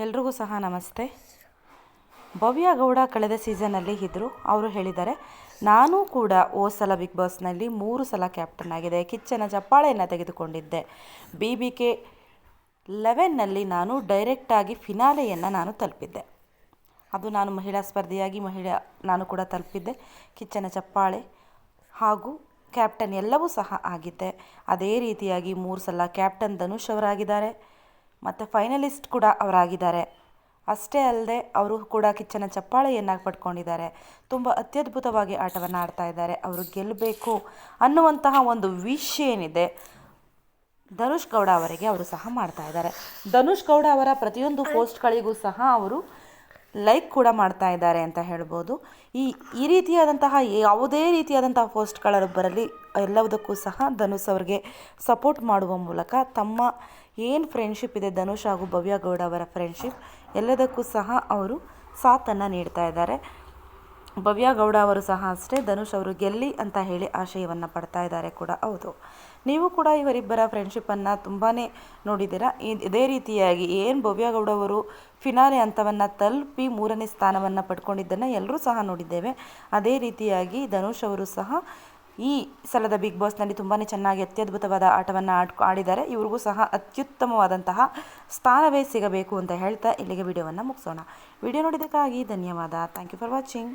ಎಲ್ರಿಗೂ ಸಹ ನಮಸ್ತೆ. ಭವ್ಯ ಗೌಡ ಕಳೆದ ಸೀಸನಲ್ಲಿ ಇದ್ದರು. ಅವರು ಹೇಳಿದ್ದಾರೆ, ನಾನು ಕೂಡ ಸಲ ಬಿಗ್ ಬಾಸ್ನಲ್ಲಿ 3 ಸಲ ಕ್ಯಾಪ್ಟನ್ ಆಗಿದೆ, ಕಿಚ್ಚನ ಚಪ್ಪಾಳೆಯನ್ನು ತೆಗೆದುಕೊಂಡಿದ್ದೆ. BBK 11ನಲ್ಲಿ ನಾನು ಡೈರೆಕ್ಟಾಗಿ ಫಿನಾಲೆಯನ್ನು ನಾನು ತಲುಪಿದ್ದೆ. ಅದು ನಾನು ಮಹಿಳಾ ಸ್ಪರ್ಧಿಯಾಗಿ ನಾನು ಕೂಡ ತಲುಪಿದ್ದೆ. ಕಿಚ್ಚನ ಚಪ್ಪಾಳೆ ಹಾಗೂ ಕ್ಯಾಪ್ಟನ್ ಎಲ್ಲವೂ ಸಹ ಆಗಿದ್ದೆ. ಅದೇ ರೀತಿಯಾಗಿ 3 ಸಲ ಕ್ಯಾಪ್ಟನ್ ಧನುಷ್ ಅವರಾಗಿದ್ದಾರೆ ಮತ್ತು ಫೈನಲಿಸ್ಟ್ ಕೂಡ ಅವರಾಗಿದ್ದಾರೆ. ಅಷ್ಟೇ ಅಲ್ಲದೆ ಅವರು ಕೂಡ ಕಿಚ್ಚನ ಚಪ್ಪಾಳೆಯನ್ನು ಪಡ್ಕೊಂಡಿದ್ದಾರೆ. ತುಂಬ ಅತ್ಯದ್ಭುತವಾಗಿ ಆಟವನ್ನು ಆಡ್ತಾ ಇದ್ದಾರೆ. ಅವರು ಗೆಲ್ಲಬೇಕು ಅನ್ನುವಂತಹ ಒಂದು ವಿಶ್ ಏನಿದೆ ಧನುಷ್ ಗೌಡ ಅವರಿಗೆ ಅವರು ಸಹ ಮಾಡ್ತಾ ಇದ್ದಾರೆ. ಧನುಷ್ ಗೌಡ ಅವರ ಪ್ರತಿಯೊಂದು ಪೋಸ್ಟ್ಗಳಿಗೂ ಸಹ ಅವರು ಲೈಕ್ ಕೂಡ ಮಾಡ್ತಾ ಇದ್ದಾರೆ ಅಂತ ಹೇಳ್ಬೋದು. ಈ ರೀತಿಯಾದಂತಹ ಯಾವುದೇ ರೀತಿಯಾದಂತಹ ಪೋಸ್ಟ್ಗಳು ಬರಲಿ ಎಲ್ಲದಕ್ಕೂ ಸಹ ಧನುಷ್ ಅವರಿಗೆ ಸಪೋರ್ಟ್ ಮಾಡುವ ಮೂಲಕ ತಮ್ಮ ಏನು ಫ್ರೆಂಡ್ಶಿಪ್ ಇದೆ ಧನುಷ್ ಹಾಗೂ ಭವ್ಯ ಗೌಡ ಅವರ ಫ್ರೆಂಡ್ಶಿಪ್ ಎಲ್ಲದಕ್ಕೂ ಸಹ ಅವರು ಸಾಥನ್ನು ನೀಡ್ತಾ ಇದ್ದಾರೆ. ಭವ್ಯ ಗೌಡ ಅವರು ಸಹ ಅಷ್ಟೇ ಧನುಷ್ ಅವರು ಗೆಲ್ಲಿ ಅಂತ ಹೇಳಿ ಆಶಯವನ್ನು ಪಡ್ತಾ ಇದ್ದಾರೆ ಕೂಡ ಹೌದು. ನೀವು ಕೂಡ ಇವರಿಬ್ಬರ ಫ್ರೆಂಡ್ಶಿಪ್ಪನ್ನು ತುಂಬಾ ನೋಡಿದ್ದೀರಾ. ಇದೇ ರೀತಿಯಾಗಿ ಏನು ಭವ್ಯ ಗೌಡ ಅವರು ಫಿನಾಲೆ ಹಂತವನ್ನು ತಲುಪಿ 3ನೇ ಸ್ಥಾನವನ್ನು ಪಡ್ಕೊಂಡಿದ್ದನ್ನು ಎಲ್ಲರೂ ಸಹ ನೋಡಿದ್ದೇವೆ. ಅದೇ ರೀತಿಯಾಗಿ ಧನುಷ್ ಅವರು ಸಹ ಈ ಸಲದ ಬಿಗ್ ಬಾಸ್ನಲ್ಲಿ ತುಂಬಾ ಚೆನ್ನಾಗಿ ಅತ್ಯದ್ಭುತವಾದ ಆಟವನ್ನು ಆಡಿದ್ದಾರೆ. ಇವ್ರಿಗೂ ಸಹ ಅತ್ಯುತ್ತಮವಾದಂತಹ ಸ್ಥಾನವೇ ಸಿಗಬೇಕು ಅಂತ ಹೇಳ್ತಾ ಇಲ್ಲಿಗೆ ವಿಡಿಯೋವನ್ನು ಮುಗಿಸೋಣ. ವಿಡಿಯೋ ನೋಡಿದ್ದಕ್ಕಾಗಿ ಧನ್ಯವಾದ. Thank you for watching.